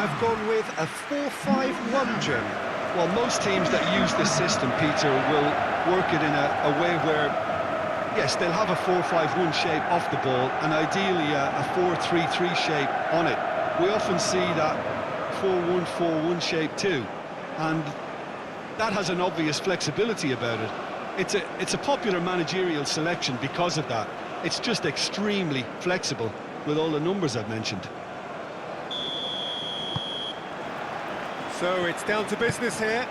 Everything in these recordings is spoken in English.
have gone with a 4-5-1, Jim. Well, most teams that use this system, Peter, will work it in a way where, yes, they'll have a 4-5-1 shape off the ball and ideally a 4-3-3 shape on it. We often see that 4-1-4-1 shape too, and that has an obvious flexibility about it. It's a popular managerial selection because of that. It's just extremely flexible with all the numbers I've mentioned. So it's down to business here.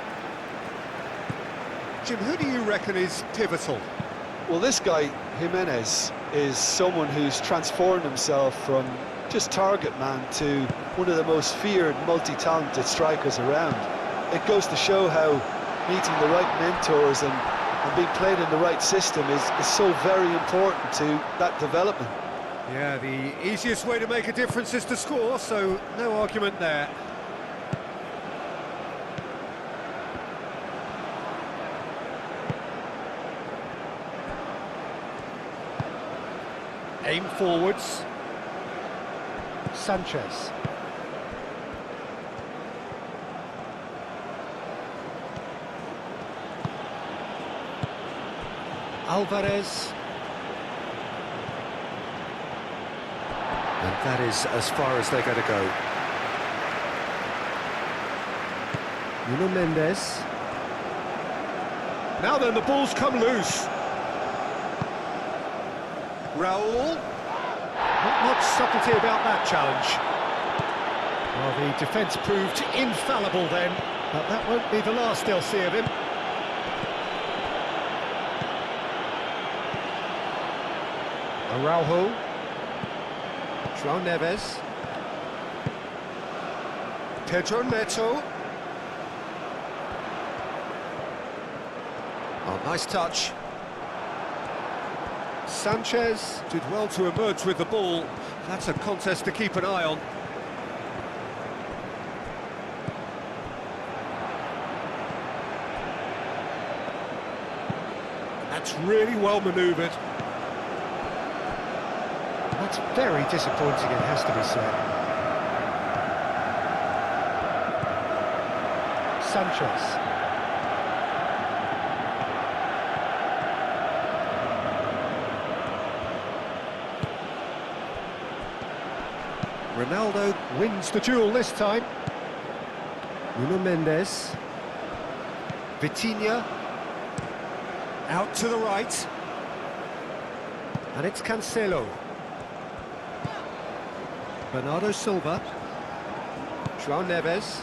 Jim, who do you reckon is pivotal? Well, this guy, Jimenez, is someone who's transformed himself from just target man to one of the most feared, multi-talented strikers around. It goes to show how meeting the right mentors and being played in the right system is so very important to that development. Yeah, the easiest way to make a difference is to score, so no argument there. Aim forwards. Sanchez. Alvarez. And that is as far as they're going to go. Nuno Mendes. Now then, the ball's come loose. Raul. Not much subtlety about that challenge. Well, the defence proved infallible then, but that won't be the last they'll see of him. Araujo. João Neves. Pedro Neto. Oh, nice touch. Sanchez did well to emerge with the ball. That's a contest to keep an eye on. That's really well manoeuvred. That's very disappointing, it has to be said. Sanchez. Ronaldo wins the duel this time. Nuno Mendes. Vitinha. Out to the right. And it's Cancelo. Bernardo Silva. João Neves.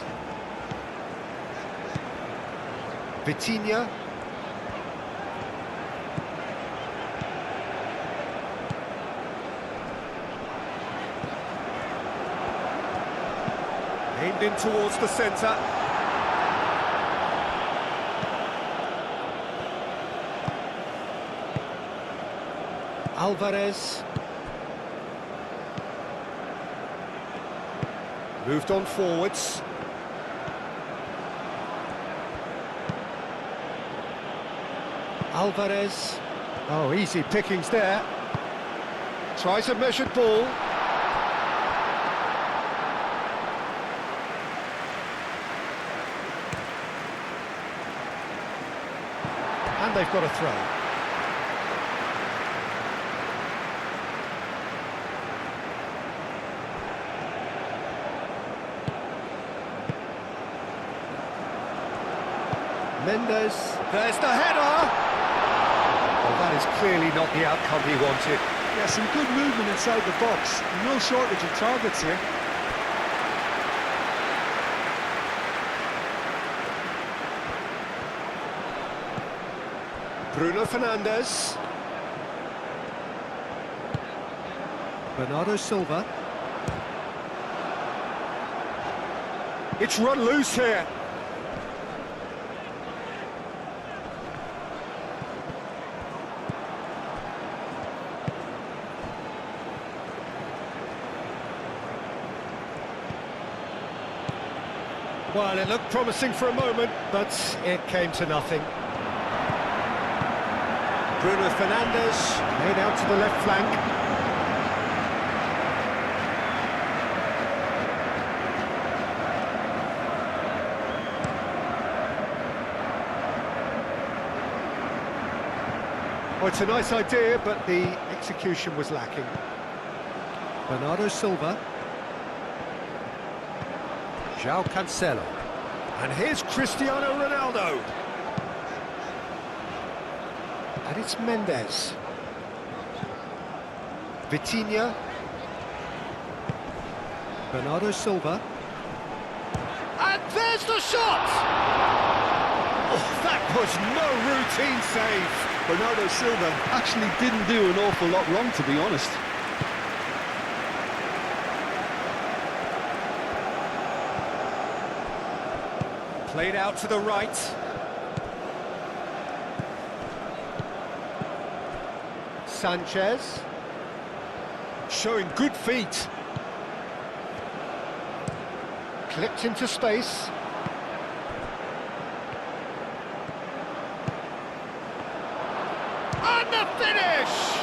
Vitinha. Aimed in towards the centre. Alvarez. Moved on forwards. Alvarez. Oh, easy pickings there. Tries a measured ball. And they've got a throw. Mendes, there's the header! Well, that is clearly not the outcome he wanted. Yeah, some good movement inside the box. No shortage of targets here. Bruno Fernandes. Bernardo Silva. It's run loose here. Well, it looked promising for a moment, but it came to nothing. Bruno Fernandes, made out to the left flank. Well, it's a nice idea, but the execution was lacking. Bernardo Silva. João Cancelo. And here's Cristiano Ronaldo. And it's Mendes. Vitinha. Bernardo Silva. And there's the shot! Oh, that was no routine save. Bernardo Silva actually didn't do an awful lot wrong, to be honest. Played out to the right. Sanchez. Showing good feet. Clipped into space. And the finish!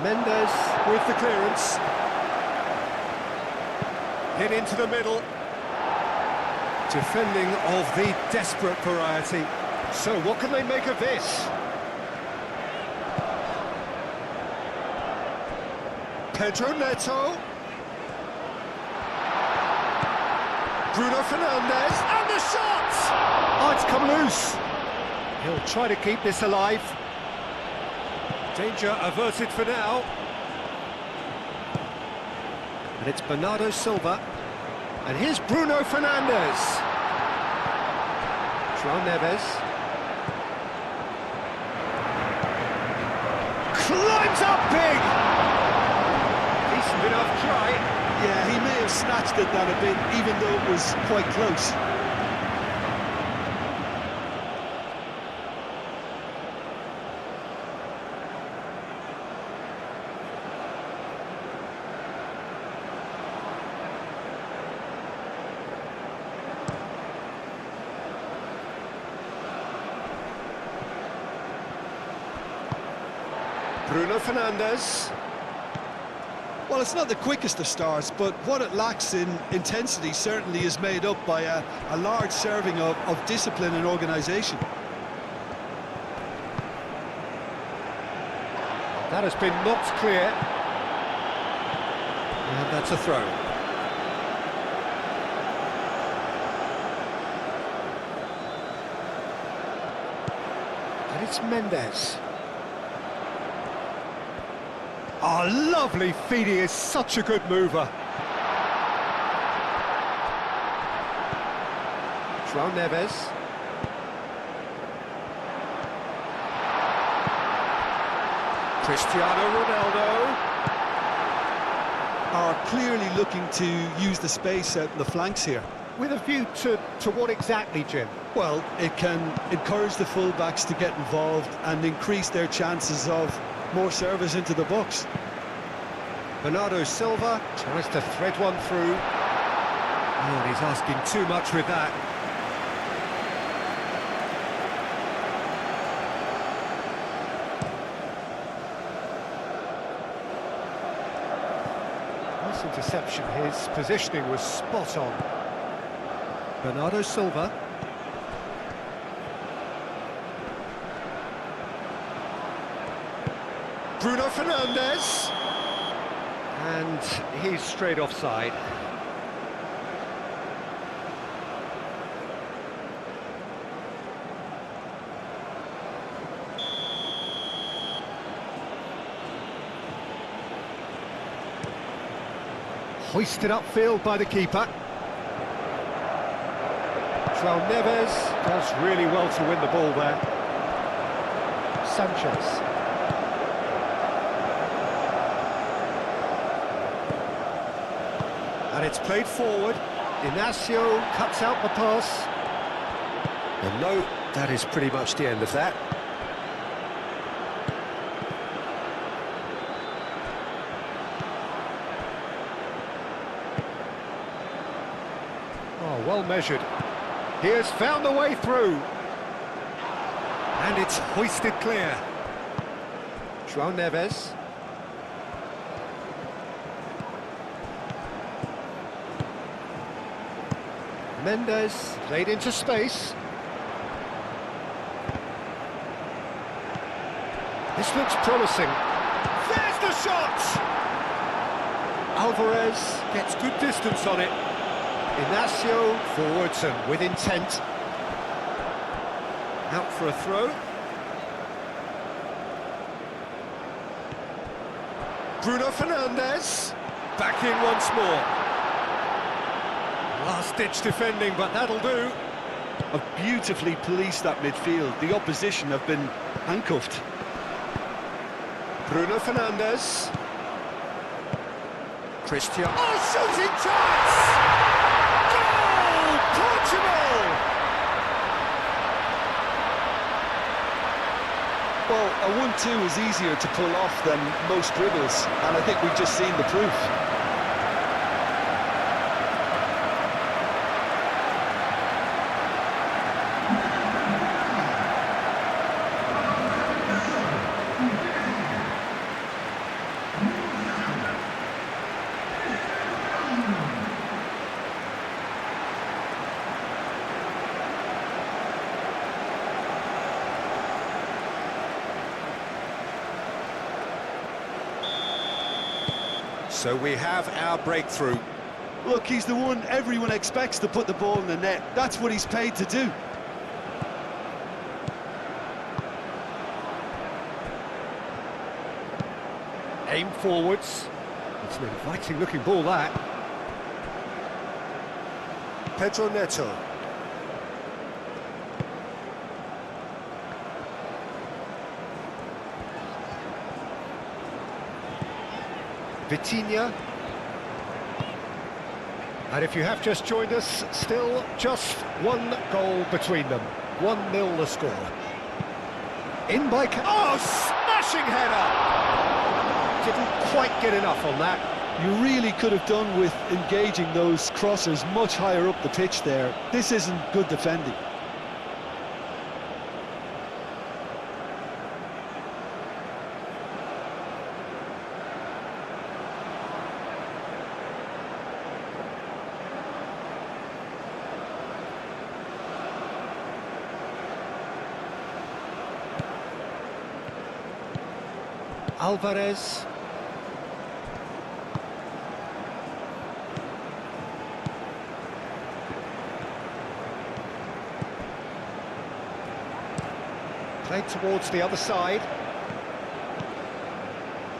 Mendes with the clearance. Hit into the middle. Defending of the desperate variety. So what can they make of this? Pedro Neto. Bruno Fernandes. And the shot! Oh, it's come loose. He'll try to keep this alive. Danger averted for now. And it's Bernardo Silva. And here's Bruno Fernandes. João Neves. Climbs up big! Decent enough try. Yeah, he may have snatched at that a bit, even though it was quite close. Bruno Fernandes. Well, it's not the quickest of starts, but what it lacks in intensity certainly is made up by a large serving of discipline and organisation. That has been knocked clear. And that's a throw. And it's Mendes. Oh, lovely feet, he is such a good mover. João Neves. Cristiano Ronaldo. Are clearly looking to use the space out in the flanks here. With a view to what exactly, Jim? Well, it can encourage the full-backs to get involved and increase their chances of more service into the box. Bernardo Silva tries to thread one through. Oh, and he's asking too much with that. Nice interception. His positioning was spot on. Bernardo Silva. Bruno Fernandes. And he's straight offside. Hoisted upfield by the keeper. João Neves does really well to win the ball there. Sanchez. And it's played forward. Inacio cuts out the pass. And no, that is pretty much the end of that. well measured. He has found a way through. And it's hoisted clear. João Neves. Mendes played into space. This looks promising. There's the shot! Alvarez gets good distance on it. Inacio forwards and with intent. Out for a throw. Bruno Fernandes. Back in once more. Last-ditch defending, but that'll do. Have beautifully policed that midfield. The opposition have been handcuffed. Bruno Fernandes. Christian. Oh, shooting chance! Goal! Portugal! Well, a 1-2 is easier to pull off than most dribbles, and I think we've just seen the proof. So we have our breakthrough. Look, he's the one everyone expects to put the ball in the net. That's what he's paid to do. Aim forwards. It's an inviting looking ball, that. Pedro Neto. Vitinha. And if you have just joined us, still just one goal between them. 1-0 the score. In by... Oh, smashing header! Didn't quite get enough on that. You really could have done with engaging those crossers much higher up the pitch there. This isn't good defending. Alvarez. Played towards the other side.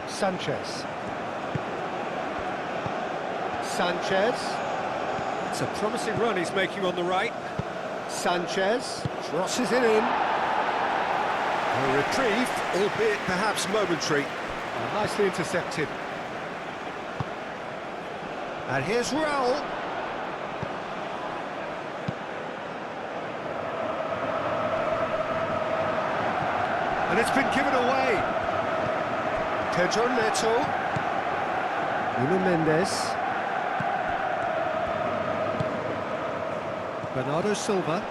Sanchez. Sanchez. It's a promising run he's making on the right. Sanchez crosses it in. A reprieve, albeit perhaps momentary. Nicely intercepted. And here's Raul. And it's been given away. Pedro Neto. Nuno Mendes. Bernardo Silva.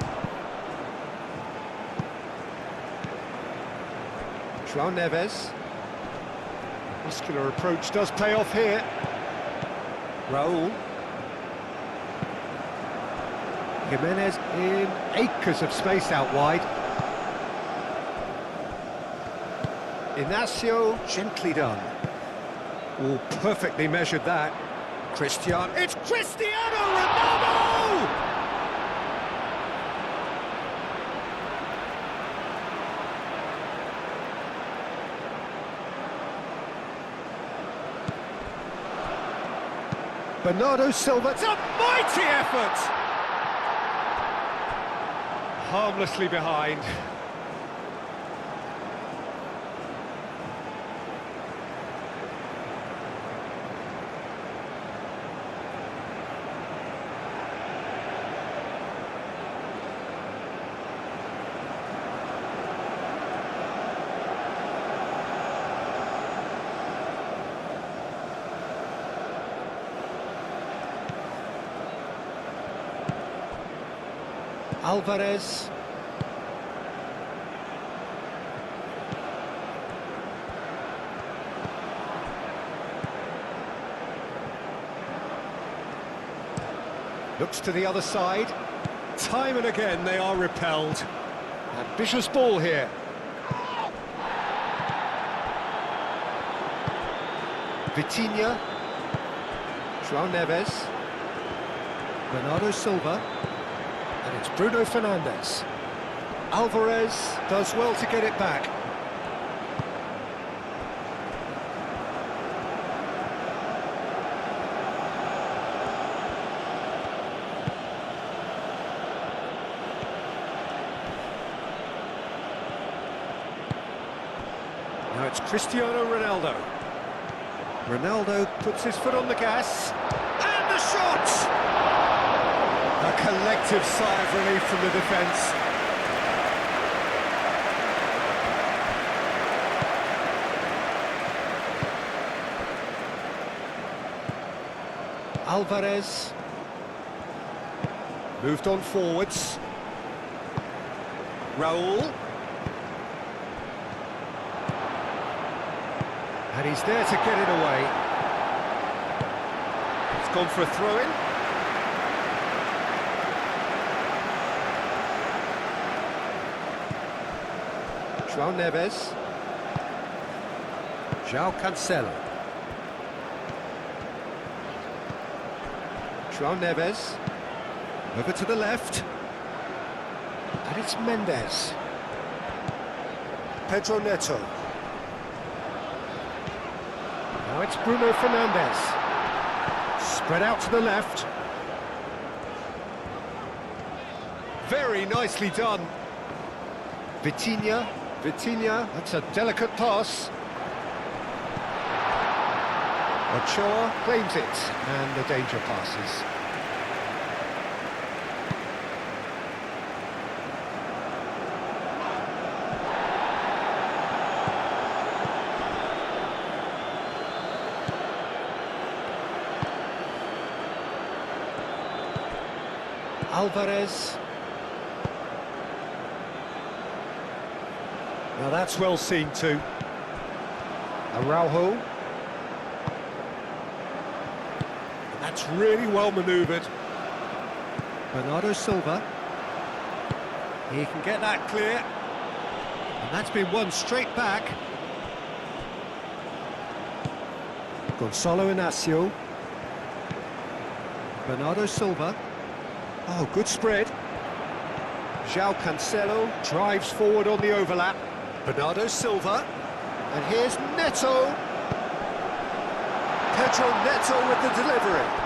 João Neves. Muscular approach does pay off here. Raul. Jimenez in acres of space out wide. Inacio, gently done. Oh, perfectly measured that. Cristiano. It's Cristiano Ronaldo! Bernardo Silva, it's a mighty effort! Harmlessly behind. Alvarez. Looks to the other side. Time and again they are repelled. Ambitious ball here. Vitinha. João Neves. Bernardo Silva. And it's Bruno Fernandes. Alvarez does well to get it back. Now it's Cristiano Ronaldo. Ronaldo puts his foot on the gas. And the shot! A collective sigh of relief from the defence. Alvarez. Moved on forwards. Raul. And he's there to get it away. It's gone for a throw-in. João Neves. João Cancelo. João Neves. Over to the left. And it's Mendes. Pedro Neto. Now it's Bruno Fernandes. Spread out to the left. Very nicely done. Vitinha. Vitinha, that's a delicate pass. Ochoa claims it, and the danger passes. Alvarez. Now that's well seen too. Araujo. That's really well manoeuvred. Bernardo Silva. He can get that clear. And that's been won straight back. Gonçalo Inácio. Bernardo Silva. Oh, good spread. João Cancelo drives forward on the overlap. Bernardo Silva. And here's Neto. Pedro Neto with the delivery.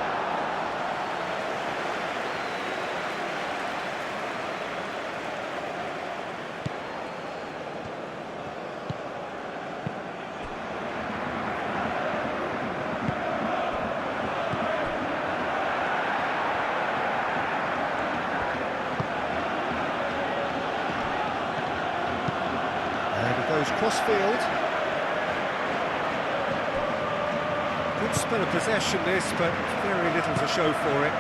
Goes cross-field. Good spell of possession this, but very little to show for it.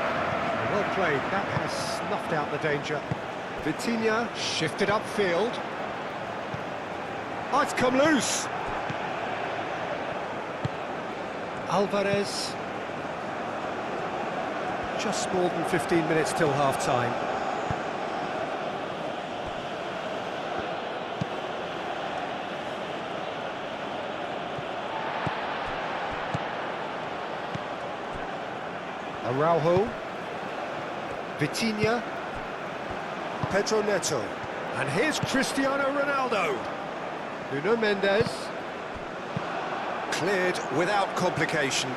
Well played, that has snuffed out the danger. Vitinha shifted upfield. Oh, it's come loose. Alvarez. Just more than 15 minutes till half-time. Araujo, Vitinha, Pedro Neto, and here's Cristiano Ronaldo. Nuno Mendes, cleared without complication.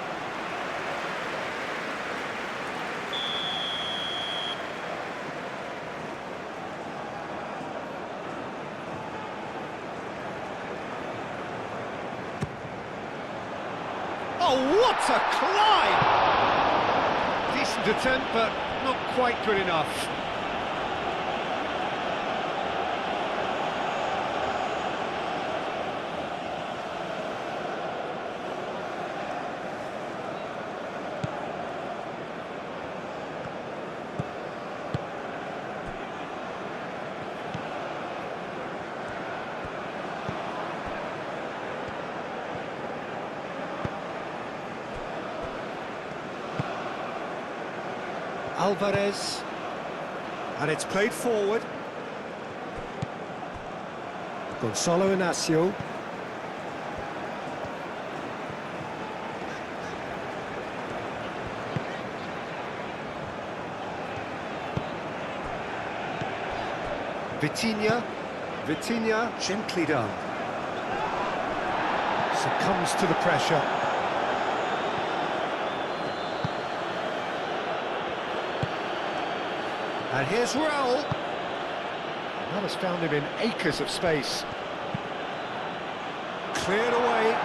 Oh, what a climb! Decent attempt, but not quite good enough. Alvarez. And it's played forward. Gonzalo Inacio. Vitinha, gently done. Succumbs to the pressure. And here's Raul. That has found him in acres of space. Cleared away.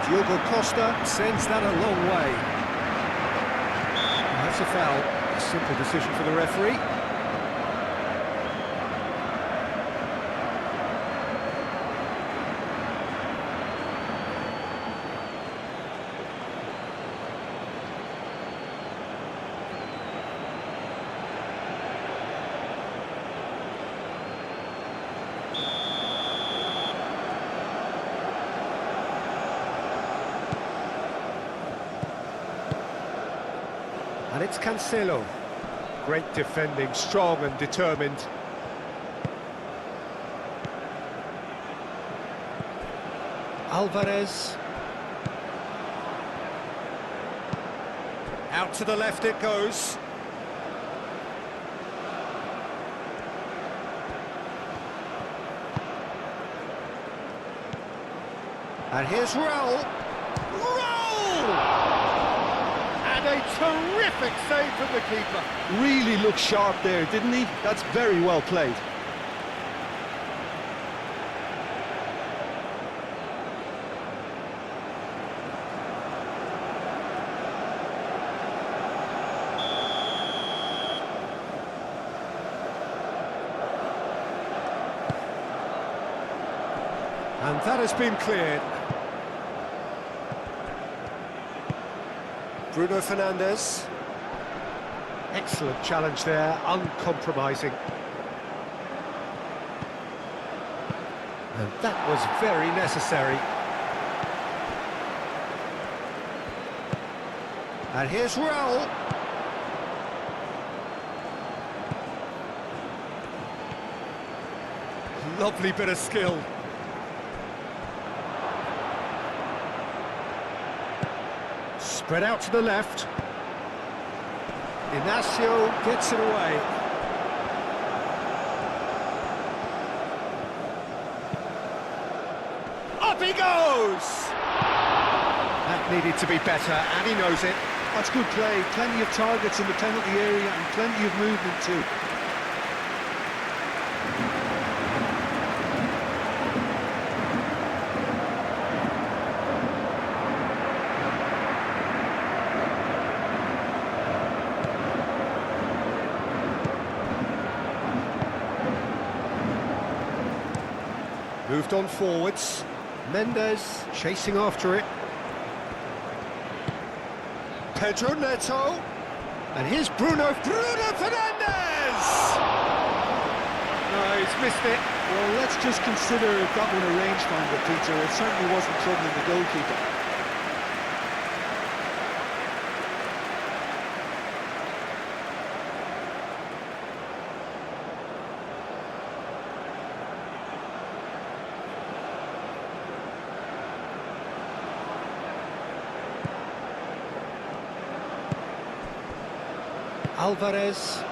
Diogo Costa sends that a long way. That's a foul. A simple decision for the referee. And it's Cancelo. Great defending, strong and determined. Alvarez. Out to the left it goes. And here's Raul. A terrific save from the keeper. Really looked sharp there, didn't he? That's very well played. And that has been cleared. Bruno Fernandes. Excellent challenge there, uncompromising. And that was very necessary. And here's Raul. Lovely bit of skill. Spread out to the left. Inacio gets it away. Up he goes! That needed to be better, and he knows it. That's good play. Plenty of targets in the penalty area and plenty of movement too. Moved on forwards. Mendes chasing after it. Pedro Neto. And here's Bruno Fernandes! No, he's missed it. Well, let's just consider that one a rangefinder, Peter. It certainly wasn't troubling the goalkeeper. Alvarez.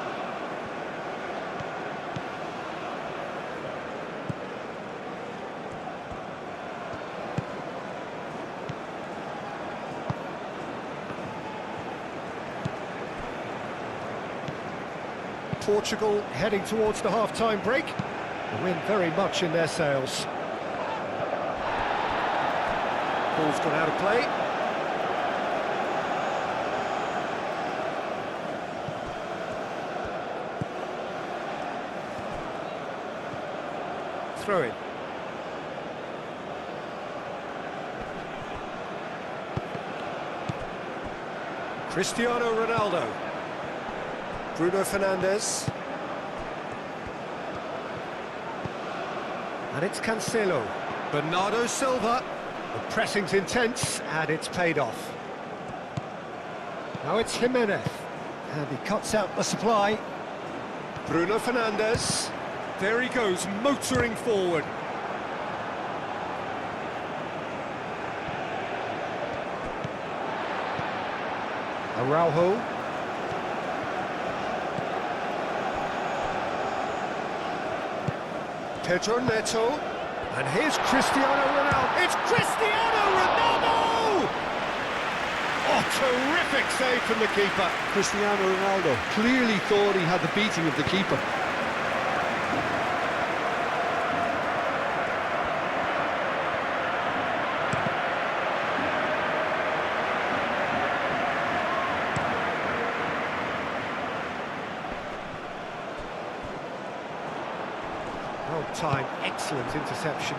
Portugal heading towards the half-time break. The wind very much in their sails. Ball's gone out of play. Throw in. Cristiano Ronaldo. Bruno Fernandes. And it's Cancelo. Bernardo Silva. The pressing's intense, and it's paid off. Now it's Jimenez, and he cuts out the supply. Bruno Fernandes. There he goes, motoring forward. Araujo. Pedro Neto. And here's Cristiano Ronaldo. It's Cristiano Ronaldo! Oh, terrific save from the keeper. Cristiano Ronaldo clearly thought he had the beating of the keeper. Well timed, excellent interception.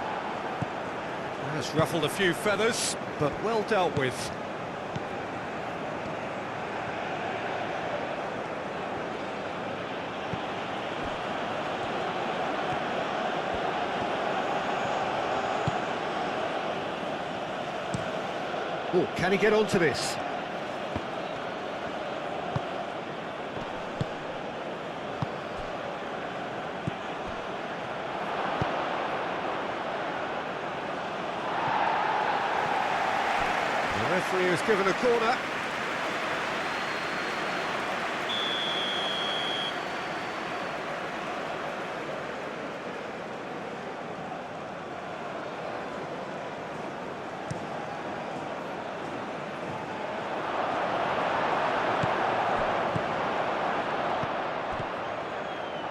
Has ruffled a few feathers, but well dealt with. Oh, can he get onto this? The referee has given a corner.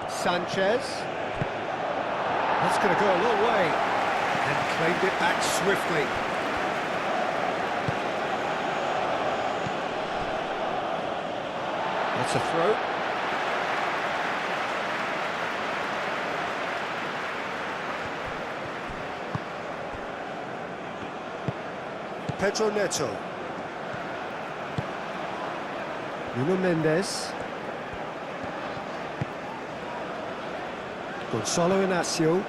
Sanchez. That's going to go a long way. And claimed it back swiftly. That's a throw. Pedro Neto. Nuno Mendes. Gonzalo Inacio.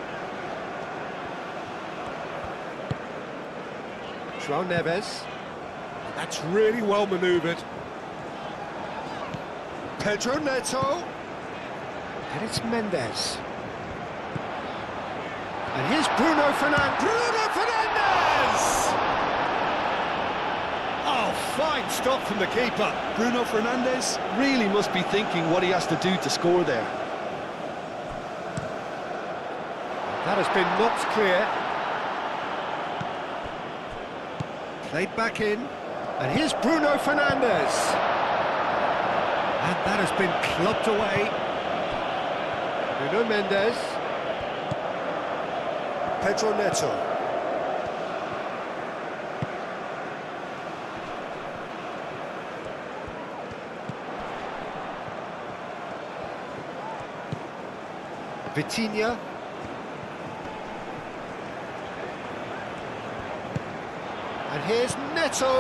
João Neves. That's really well manoeuvred. Pedro Neto. And it's Mendes. And here's Bruno Fernandes. Bruno Fernandes! Oh, fine stop from the keeper. Bruno Fernandes really must be thinking what he has to do to score there. That has been knocked clear. Played back in. And here's Bruno Fernandes. And that has been clubbed away. Nuno Mendes. Pedro Neto. Vitinha. And here's Neto.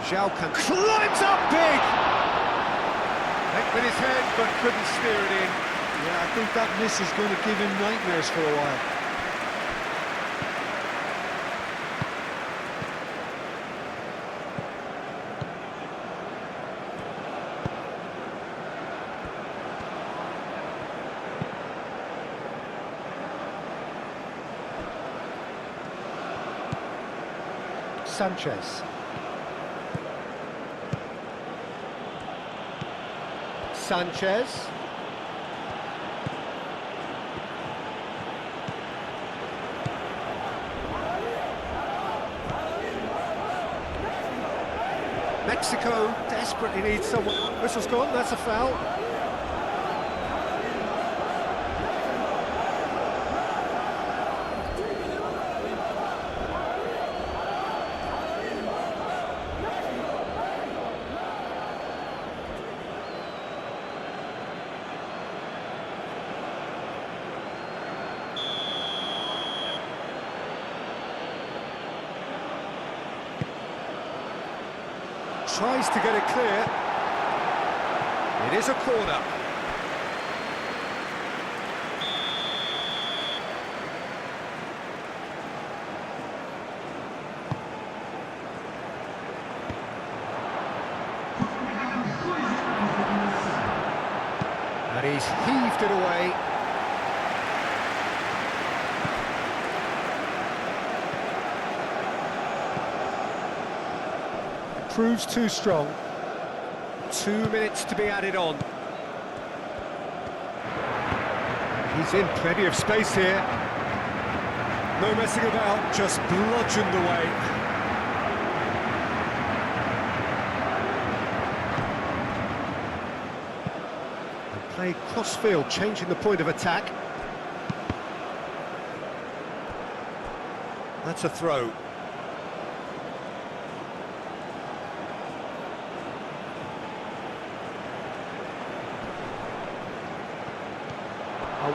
Jalkan climbs up big! Went with his head, but couldn't steer it in. Yeah, I think that miss is going to give him nightmares for a while. Sanchez. Sanchez. Mexico desperately needs someone. Whistle's gone, that's a foul. Tries to get it clear. It is a corner. he's heaved it away. Proves too strong. 2 minutes to be added on. He's in plenty of space here. No messing about, just bludgeoned away. And played cross-field, changing the point of attack. That's a throw.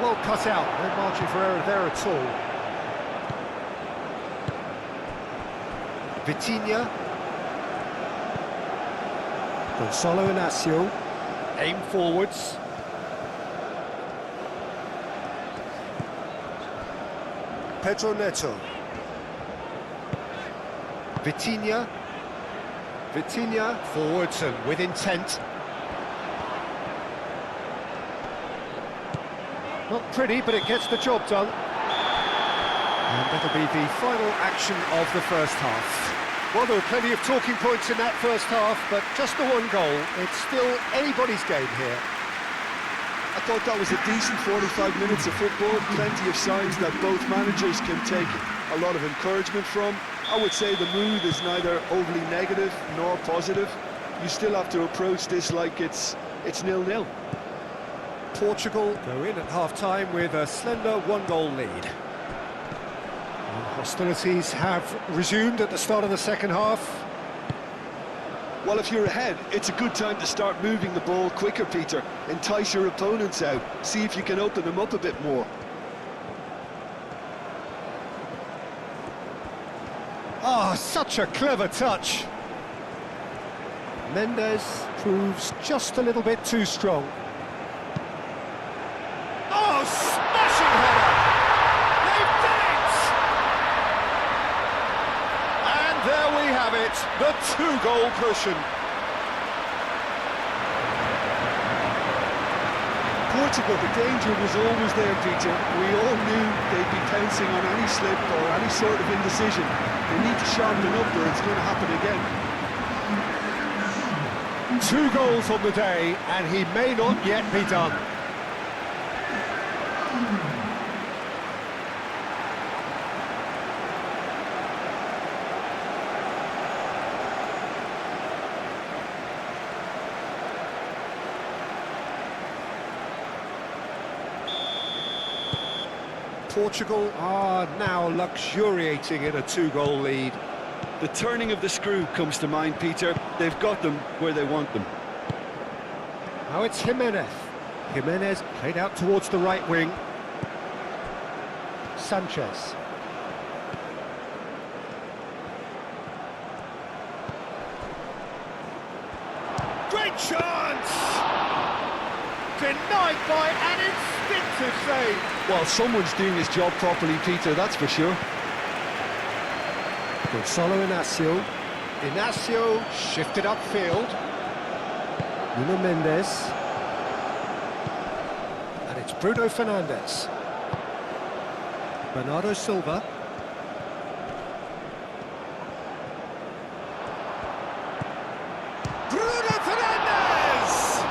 Well cut out, no margin for error there at all. Vitinha. Gonzalo Inacio. Aim forwards. Pedro Neto. Vitinha. Vitinha forwards and with intent. Not pretty, but it gets the job done. And that'll be the final action of the first half. Well, there were plenty of talking points in that first half, but just the one goal. It's still anybody's game here. I thought that was a decent 45 minutes of football. Plenty of signs that both managers can take a lot of encouragement from. I would say the mood is neither overly negative nor positive. You still have to approach this like it's 0-0. Portugal go in at half-time with a slender one-goal lead. And hostilities have resumed at the start of the second half. Well, if you're ahead, it's a good time to start moving the ball quicker, Peter. Entice your opponents out, see if you can open them up a bit more. Ah, such a clever touch. Mendes proves just a little bit too strong. Oh, smashing header! They've done it! And there we have it, the two-goal cushion. Portugal, the danger was always there, Peter. We all knew they'd be pouncing on any slip or any sort of indecision. They need to sharpen up or it's going to happen again. 2 goals on the day, and he may not yet be done. Portugal are now luxuriating in a 2-goal lead. The turning of the screw comes to mind, Peter. They've got them where they want them. Now it's Jimenez. Jimenez played out towards the right wing. Sanchez. Great chance! Denied by an instinctive save. Well, someone's doing his job properly, Peter, that's for sure. Gonzalo Inacio. Inacio shifted upfield. Nuno Mendes. And it's Bruno Fernandes. Bernardo Silva. Bruno Fernandes!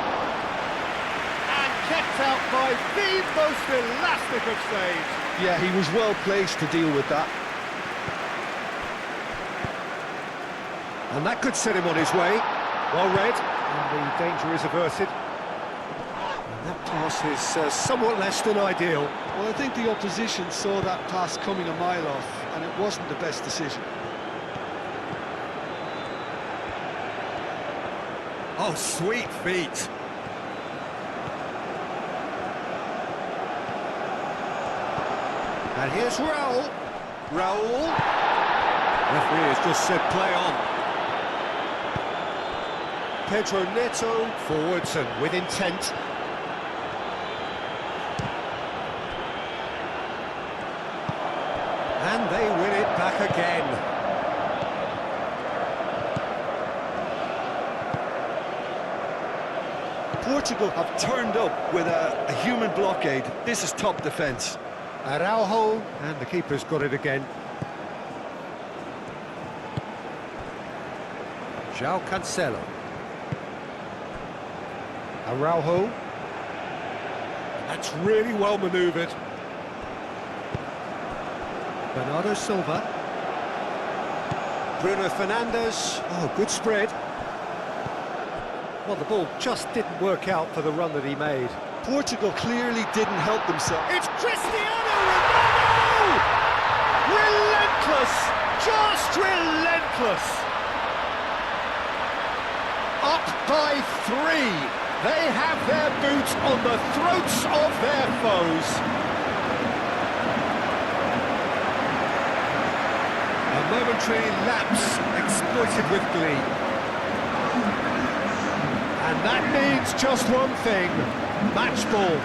And kept out by the most elastic of saves. Yeah, he was well placed to deal with that. And that could set him on his way. Well read, and the danger is averted. And that pass is somewhat less than ideal. Well, I think the opposition saw that pass coming a mile off, and it wasn't the best decision. Oh, sweet feet. And here's Raul. Raul. Referee has just said play on. Pedro Neto, forwards and with intent. And they win it back again. Portugal have turned up with a human blockade. This is top defence. Araujo, and the keeper's got it again. João Cancelo. Araujo. That's really well manoeuvred. Bernardo Silva. Bruno Fernandes. Oh, good spread. Well, the ball just didn't work out for the run that he made. Portugal clearly didn't help themselves. It's Cristiano Ronaldo! Relentless! Just relentless! Up by 3. They have their boots on the throats of their foes. A momentary lapse exploited with glee. And that means just one thing, match ball.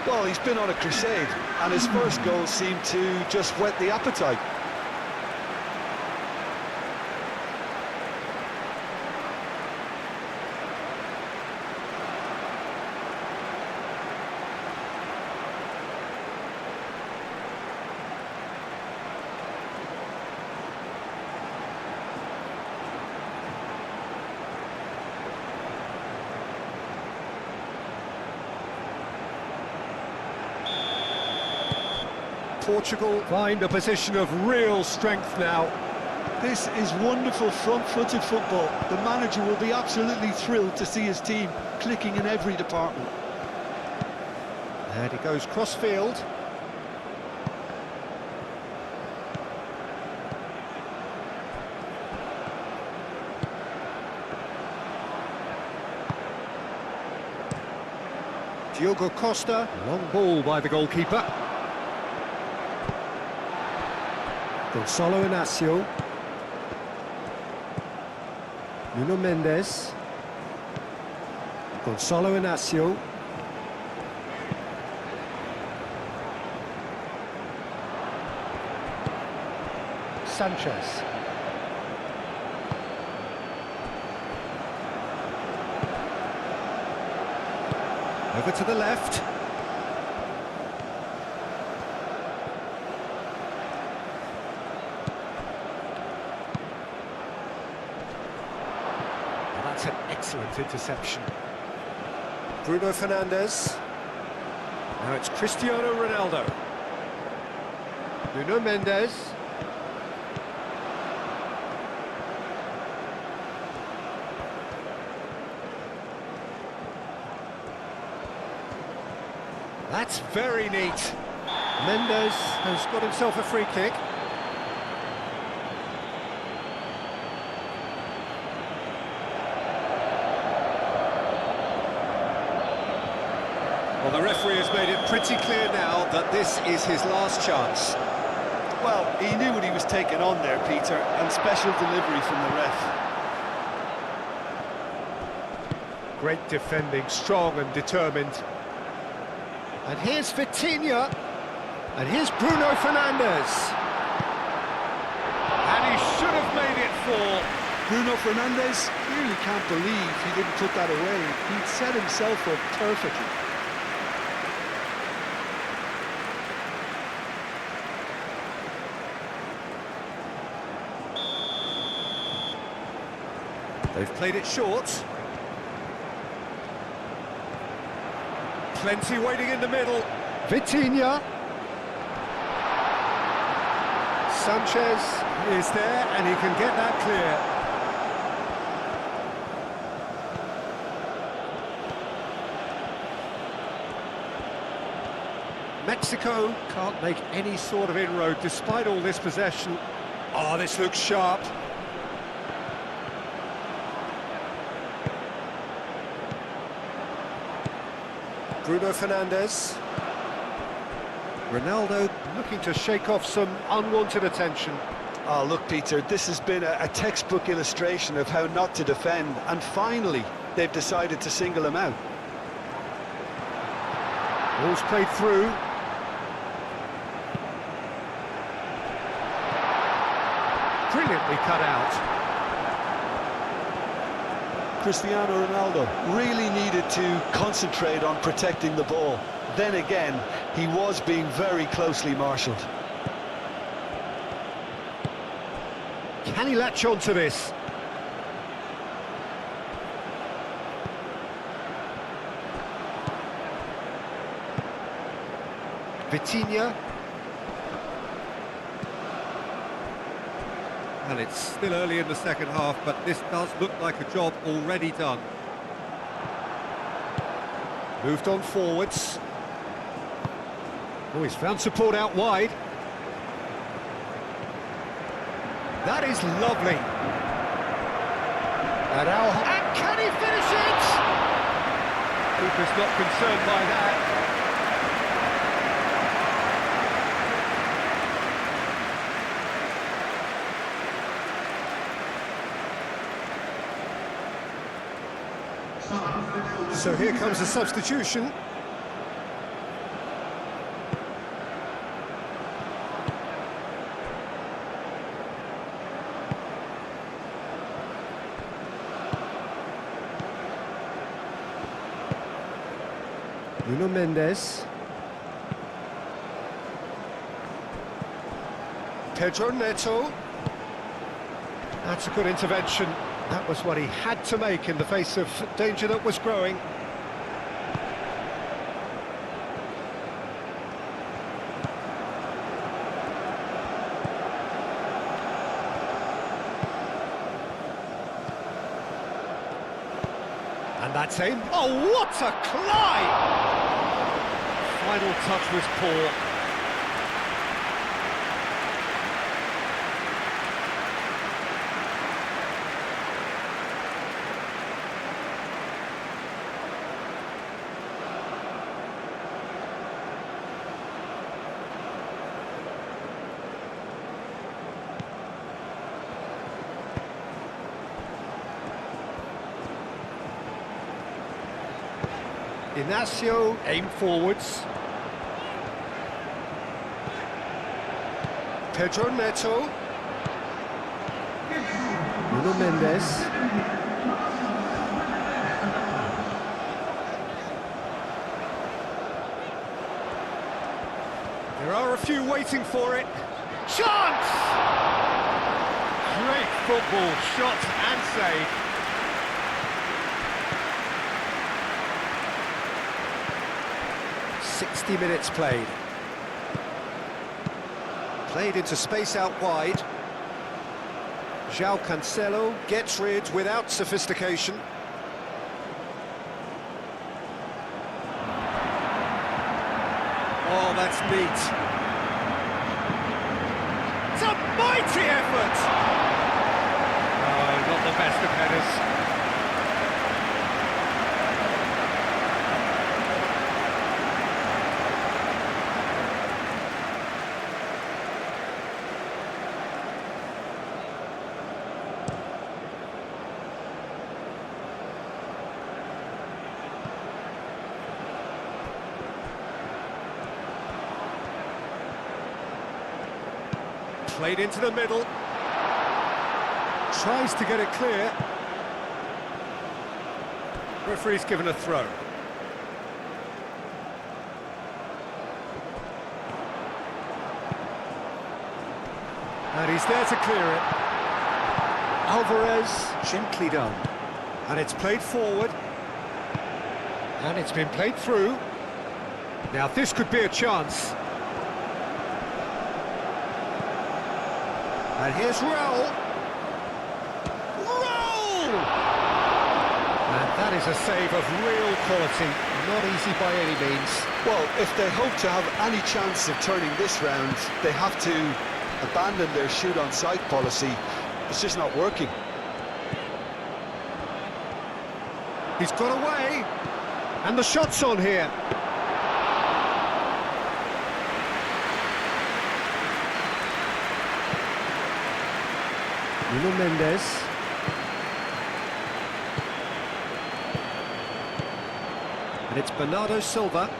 Well, he's been on a crusade, and his first goal seemed to just whet the appetite. Portugal find a position of real strength now. This is wonderful front-footed football. The manager will be absolutely thrilled to see his team clicking in every department. And he goes cross-field. Diogo Costa, long ball by the goalkeeper. Gonçalo Inácio. Nuno Mendes. Gonçalo Inácio. Sanchez. Over to the left. That's an excellent interception. Bruno Fernandes. Now it's Cristiano Ronaldo. Nuno Mendes. That's very neat. Mendes has got himself a free kick. Well, the referee has made it pretty clear now that this is his last chance. Well, he knew what he was taking on there, Peter, and special delivery from the ref. Great defending, strong and determined. And here's Vitinha. And here's Bruno Fernandes. And he should have made it fall. Bruno Fernandes really can't believe he didn't put that away. He'd set himself up perfectly. They've played it short. Plenty waiting in the middle. Vitinha. Sanchez is there and he can get that clear. Mexico can't make any sort of inroad despite all this possession. Oh, this looks sharp. Bruno Fernandes. Ronaldo looking to shake off some unwanted attention. Oh, look, Peter, this has been a textbook illustration of how not to defend, and finally, they've decided to single him out. Ball's played through. Brilliantly cut out. Cristiano Ronaldo. Really needed to concentrate on protecting the ball. Then again, he was being very closely marshalled. Can he latch on to this? Vitinha. And it's still early in the second half, but this does look like a job already done. Moved on forwards. Oh, he's found support out wide. That is lovely. And can he finish it? Keeper's not concerned by that. So here comes a substitution. Nuno Mendes. Pedro Neto. That's a good intervention. That was what he had to make in the face of danger that was growing. And that's him. Oh, what a climb! Final touch was poor. Inacio aimed forwards. Pedro Neto. Nuno Mendes. There are a few waiting for it. Chance! Great football, shot and save. Minutes played. Played into space out wide. João Cancelo gets rid without sophistication. Oh, that's neat. It's a mighty effort! Oh, not the best of headers. Played into the middle. Tries to get it clear. Referee's given a throw. And he's there to clear it. Alvarez, gently done. And it's played forward. And it's been played through. Now this could be a chance. And here's Raul. Raul! And that is a save of real quality. Not easy by any means. Well, if they hope to have any chance of turning this round, they have to abandon their shoot-on-sight policy. It's just not working. He's got away. And the shot's on here. Nuno Mendes. And it's Bernardo Silva.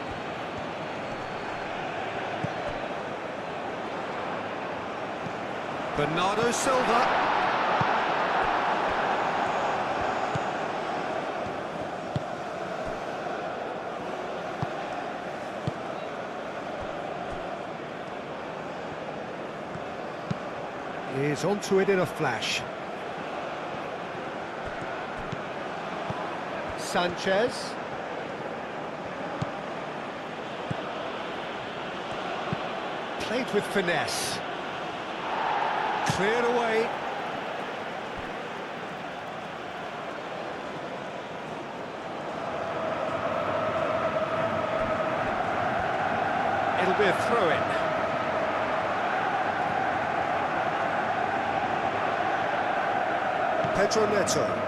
Bernardo Silva. is onto it in a flash. Sanchez. Played with finesse. Cleared away. It'll be a throw-in. Pedro Neto.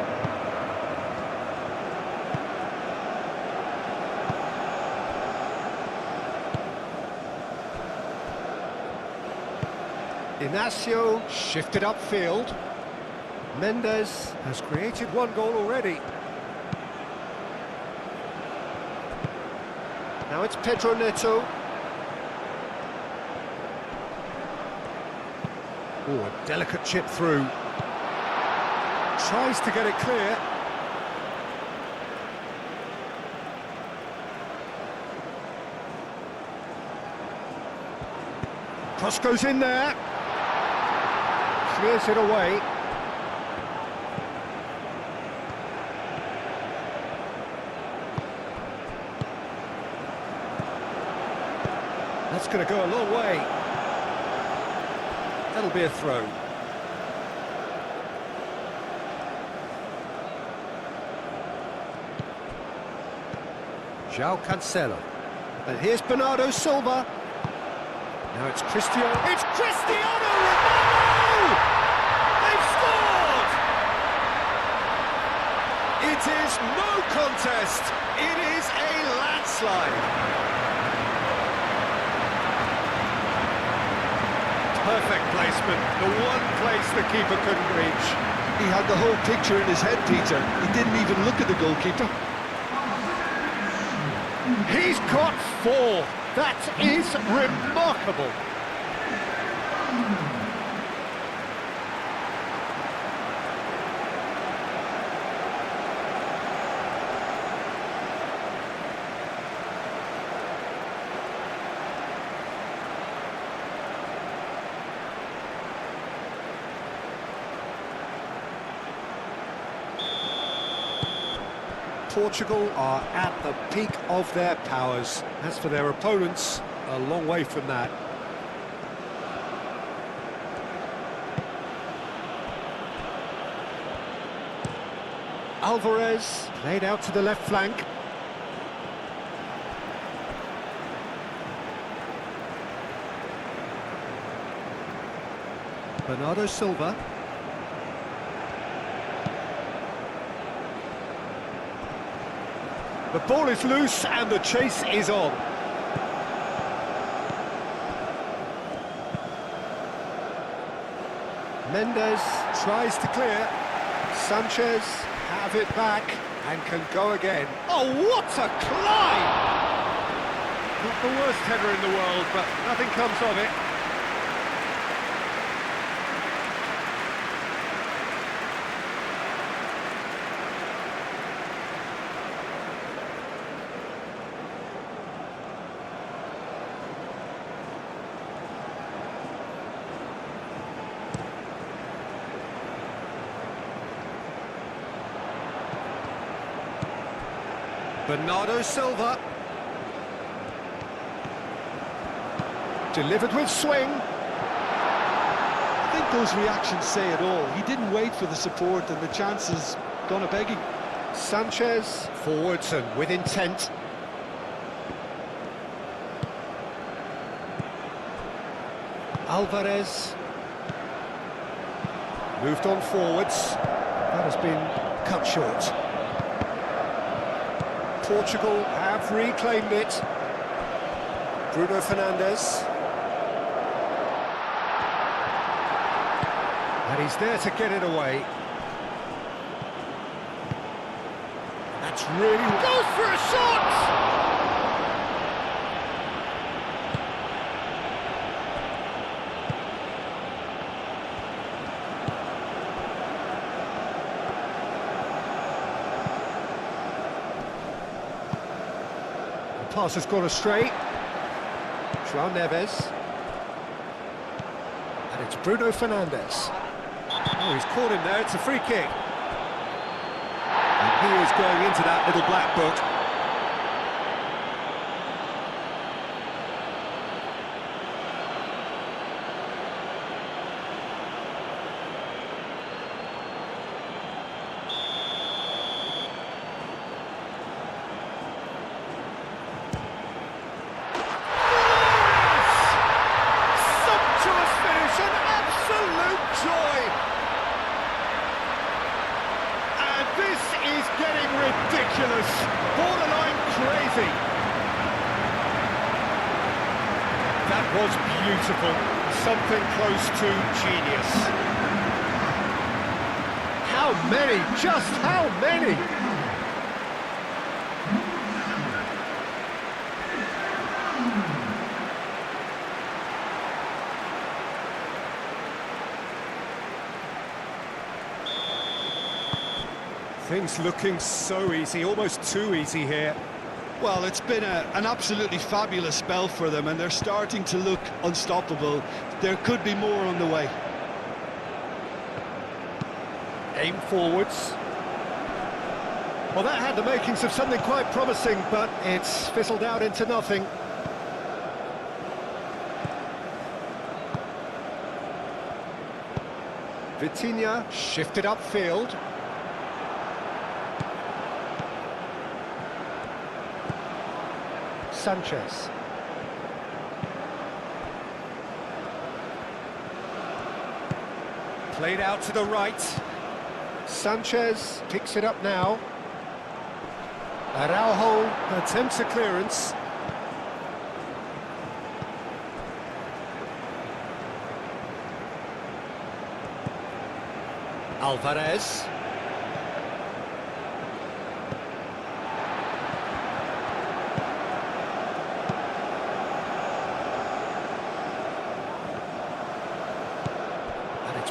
Inacio shifted upfield. Mendes has created one goal already. Now it's Pedro Neto. Oh, a delicate chip through. Tries to get it clear. Cross goes in there. Clears it away. That's going to go a long way. That'll be a throw. João Cancelo. And here's Bernardo Silva. Now it's Cristiano. It's Cristiano Ronaldo! They've scored! It is no contest. It is a landslide. Perfect placement. The one place the keeper couldn't reach. He had the whole picture in his head, Peter. He didn't even look at the goalkeeper. He's got 4. That is remarkable. Portugal are at the peak of their powers. As for their opponents, a long way from that. Alvarez played out to the left flank. Bernardo Silva. The ball is loose and the chase is on. Mendes tries to clear. Sanchez have it back and can go again. Oh, what a climb! Not the worst header in the world, but nothing comes of it. Bernardo Silva. Delivered with swing. I think those reactions say it all. He didn't wait for the support and the chances gone a begging. Sanchez forwards and with intent. Alvarez moved on forwards. That has been cut short. Portugal have reclaimed it. Bruno Fernandes. And he's there to get it away. That's really... Goes for a shot! Pass has gone astray. João Neves. And it's Bruno Fernandes. Oh, he's caught him there, it's a free kick. And he is going into that little black book. Ridiculous, borderline crazy. That was beautiful, something close to genius. How many? Just how many? Things looking so easy, almost too easy here. Well, it's been an absolutely fabulous spell for them, and they're starting to look unstoppable. There could be more on the way. Aim forwards. Well, that had the makings of something quite promising, but it's fizzled out into nothing. Vitinha shifted upfield. Sanchez. Played out to the right. Sanchez picks it up now. Araujo attempts a clearance. Alvarez.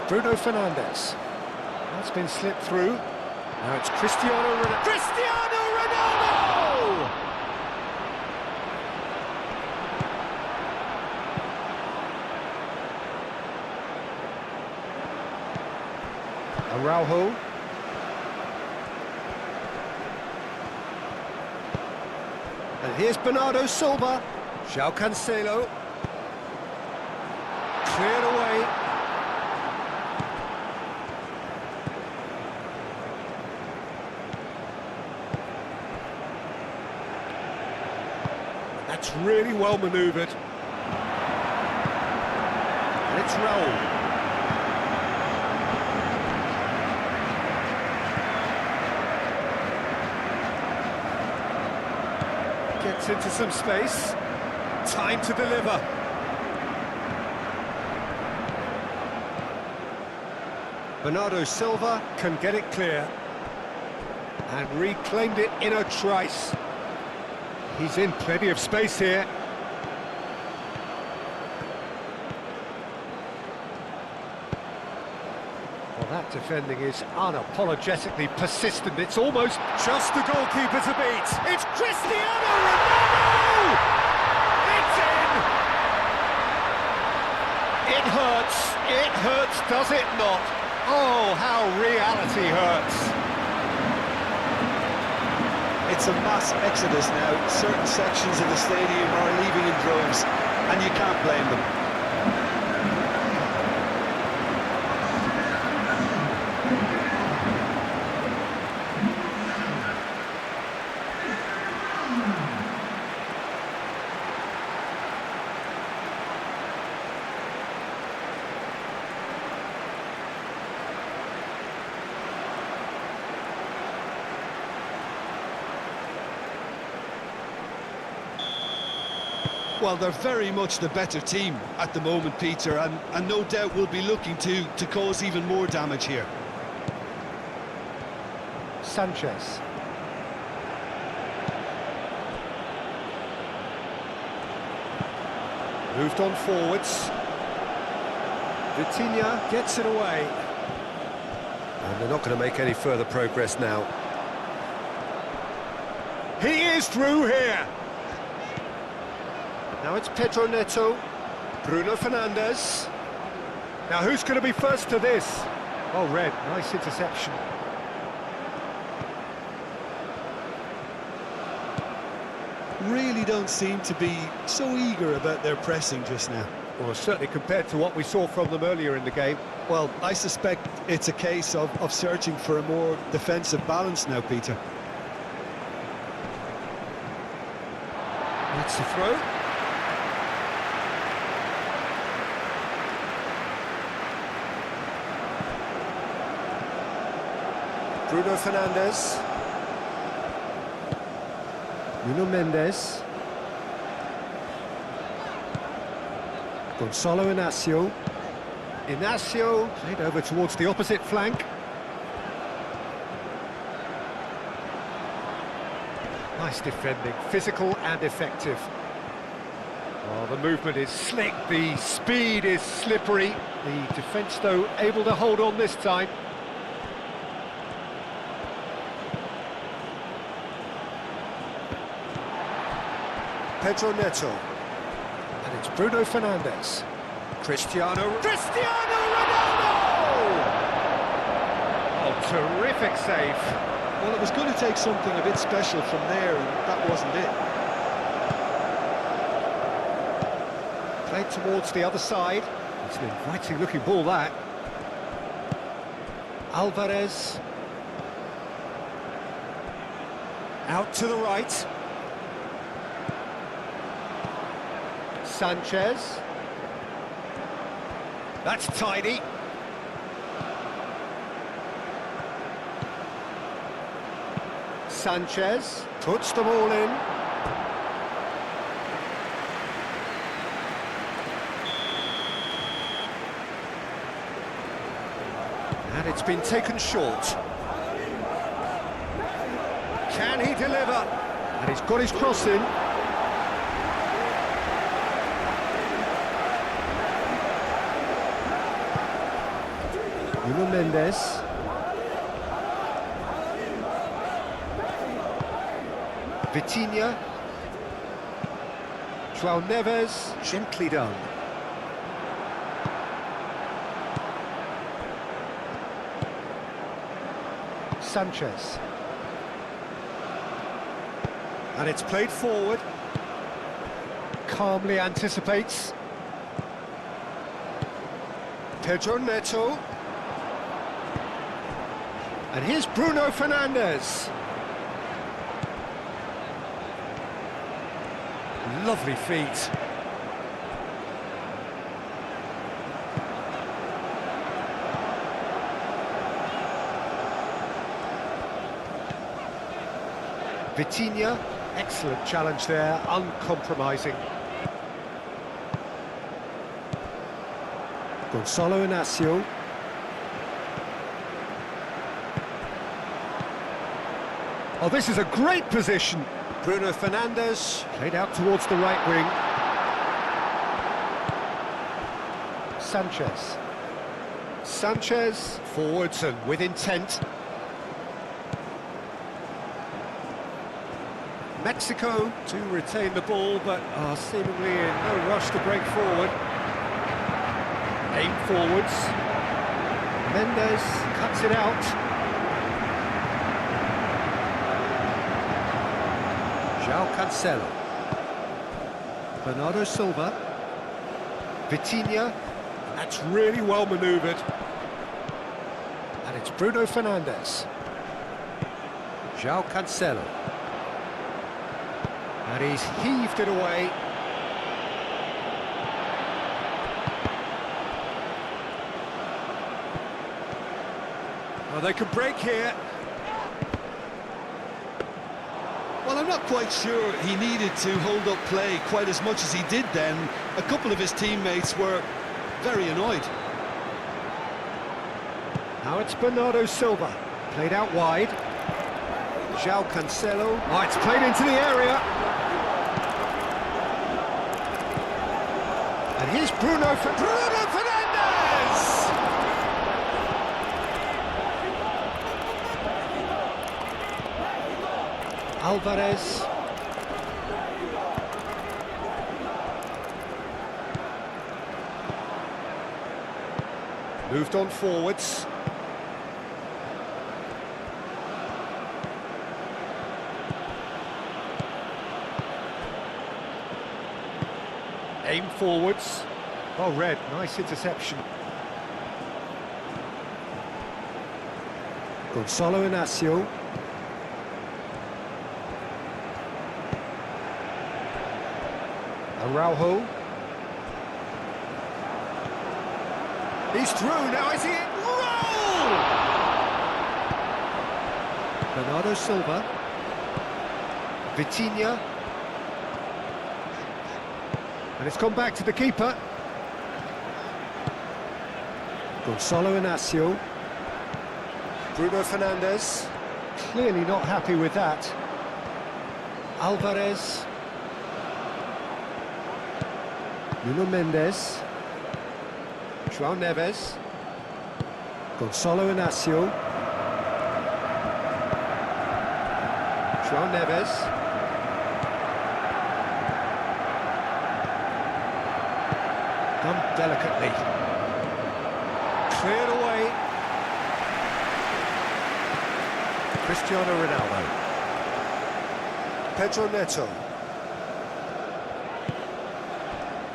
Bruno Fernandes. That's been slipped through. Now it's Cristiano Ronaldo. Cristiano Ronaldo! Araujo. And here's Bernardo Silva. João Cancelo. Cleared away. That's really well manoeuvred. And it's Raul. Gets into some space. Time to deliver. Bernardo Silva can get it clear. And reclaimed it in a trice. He's in plenty of space here. Well, that defending is unapologetically persistent. It's almost just the goalkeeper to beat. It's Cristiano Ronaldo! It's in! It hurts, does it not? Oh, how reality hurts. It's a mass exodus now. Certain sections of the stadium are leaving in droves, and you can't blame them. Well, they're very much the better team at the moment, Peter, and no doubt will be looking to cause even more damage here. Sanchez. Moved on forwards. Vitinha gets it away. And they're not going to make any further progress now. He is through here. Now it's Pedro Neto, Bruno Fernandes. Now, who's going to be first to this? Oh, red. Nice interception. Really don't seem to be so eager about their pressing just now. Well, certainly compared to what we saw from them earlier in the game. Well, I suspect it's a case of searching for a more defensive balance now, Peter. That's the throw. Bruno Fernandes. Nuno Mendes. Gonzalo Inacio. Inacio played over towards the opposite flank. Nice defending, physical and effective. Oh, the movement is slick, the speed is slippery. The defence, though, able to hold on this time. Pedro Neto. And it's Bruno Fernandes. Cristiano Ronaldo! Oh, terrific save. Well, it was going to take something a bit special from there, and that wasn't it. Played towards the other side. It's an inviting looking ball, that. Alvarez. Out to the right. Sanchez. That's tidy. Sanchez puts them all in. And it's been taken short. Can he deliver? And he's got his cross in. Nuno Mendes. Vitinha. João Neves, gently done. Sanchez. And it's played forward. Calmly anticipates. Pedro Neto. And here's Bruno Fernandes. Lovely feet. Vitinha, excellent challenge there, uncompromising. Gonzalo Inacio. Oh, this is a great position. Bruno Fernandes played out towards the right wing. Sanchez. Sanchez forwards and with intent. Mexico to retain the ball, but are seemingly in no rush to break forward. Aim forwards. Mendes cuts it out. João Cancelo. Bernardo Silva. Vitinha. That's really well manoeuvred. And it's Bruno Fernandes. João Cancelo. And he's heaved it away. Well, they can break here. Well, I'm not quite sure he needed to hold up play quite as much as he did then. A couple of his teammates were very annoyed. Now it's Bernardo Silva, played out wide. João Cancelo, oh, it's played into the area. And here's Bruno Fernandes! Alvarez. Moved on forwards. Aim forwards. Well read, nice interception. Gonzalo Inacio. Araujo. He's through, now is he in? Roll! Bernardo Silva. Vitinha. And it's gone back to the keeper. Gonzalo Inacio. Bruno Fernandes. Clearly not happy with that. Alvarez. Nuno Mendes. João Neves. Gonzalo Inacio. João Neves. Done delicately. Cleared away. Cristiano Ronaldo. Pedro Neto.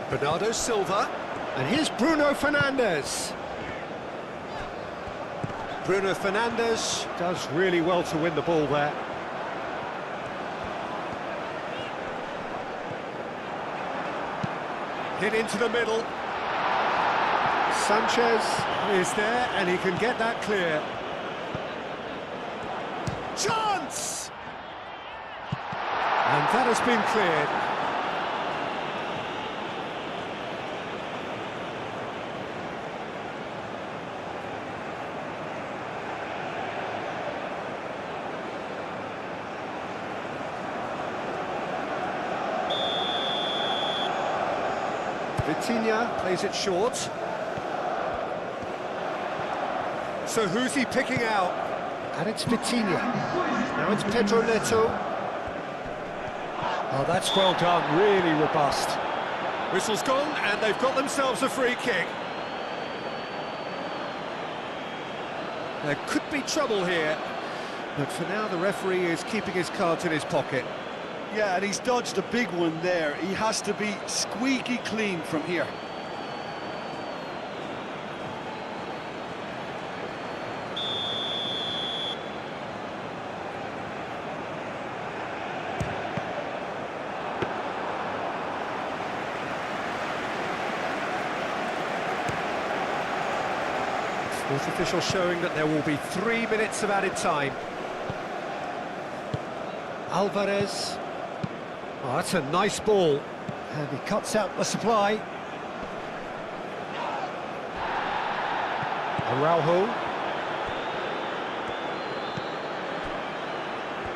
Bernardo Silva. And here's Bruno Fernandes. Bruno Fernandes does really well to win the ball there. Hit into the middle. Sanchez is there and he can get that clear. Chance! And that has been cleared. Vitinha plays it short. So who's he picking out? And it's Vitinha. Now it's Pedro Neto. Oh, that's well done, really robust. Whistle's gone, and they've got themselves a free kick. There could be trouble here, but for now the referee is keeping his cards in his pocket. Yeah, and he's dodged a big one there. He has to be squeaky clean from here. Fourth official showing that there will be 3 minutes of added time. Alvarez. Oh, that's a nice ball. And he cuts out the supply. Araujo.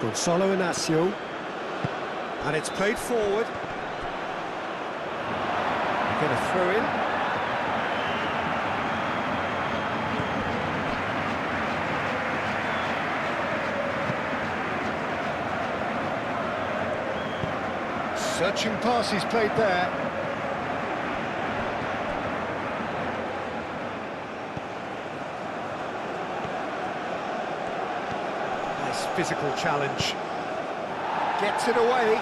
Gonzalo Inacio. And it's played forward. Get a throw in. Searching pass he's played there. Nice physical challenge. Gets it away.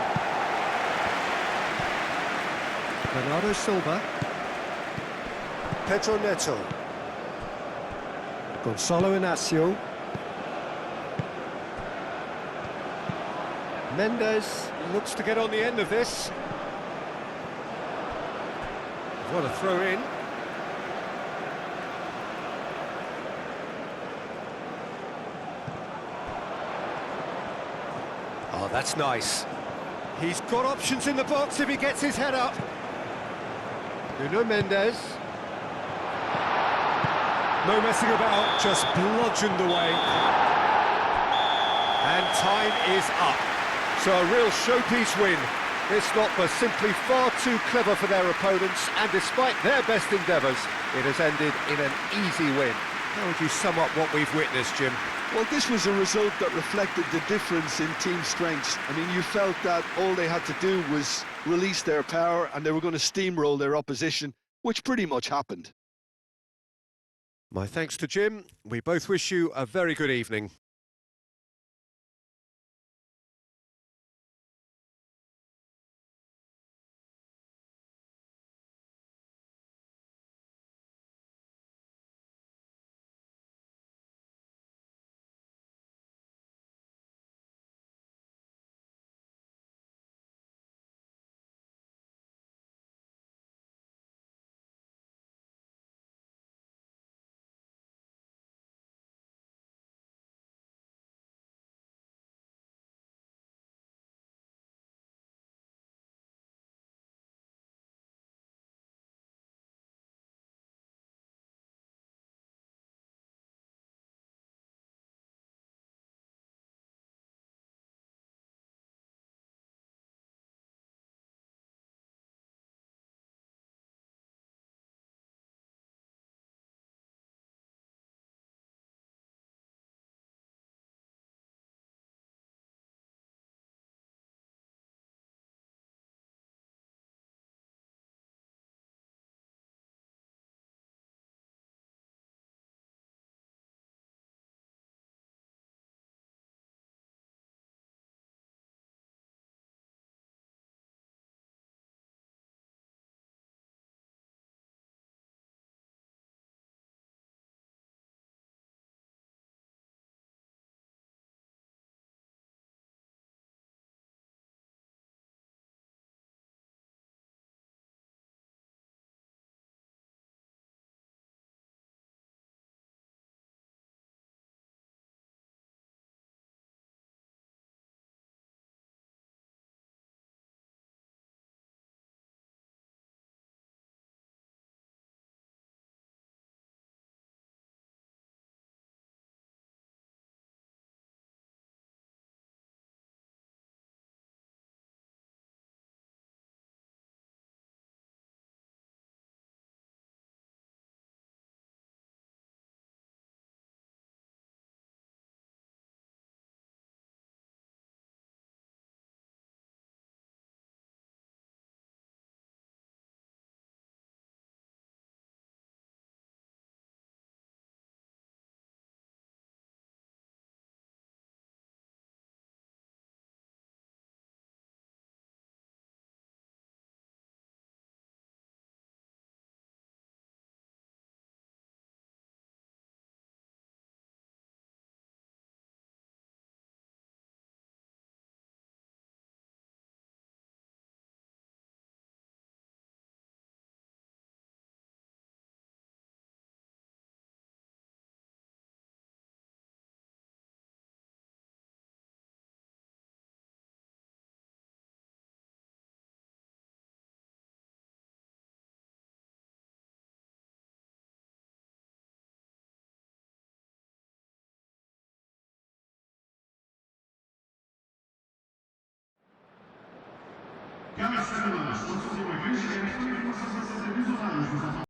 Bernardo Silva. Pedro Neto. Gonzalo Inacio. Mendes looks to get on the end of this. What a throw in. Oh, that's nice. He's got options in the box if he gets his head up. Nuno Mendes. No messing about, just bludgeoned away. And time is up. So a real showpiece win. This lot was simply far too clever for their opponents, and despite their best endeavours, it has ended in an easy win. How would you sum up what we've witnessed, Jim? Well, this was a result that reflected the difference in team strengths. I mean, you felt that all they had to do was release their power and they were going to steamroll their opposition, which pretty much happened. My thanks to Jim. We both wish you a very good evening. Cada semana,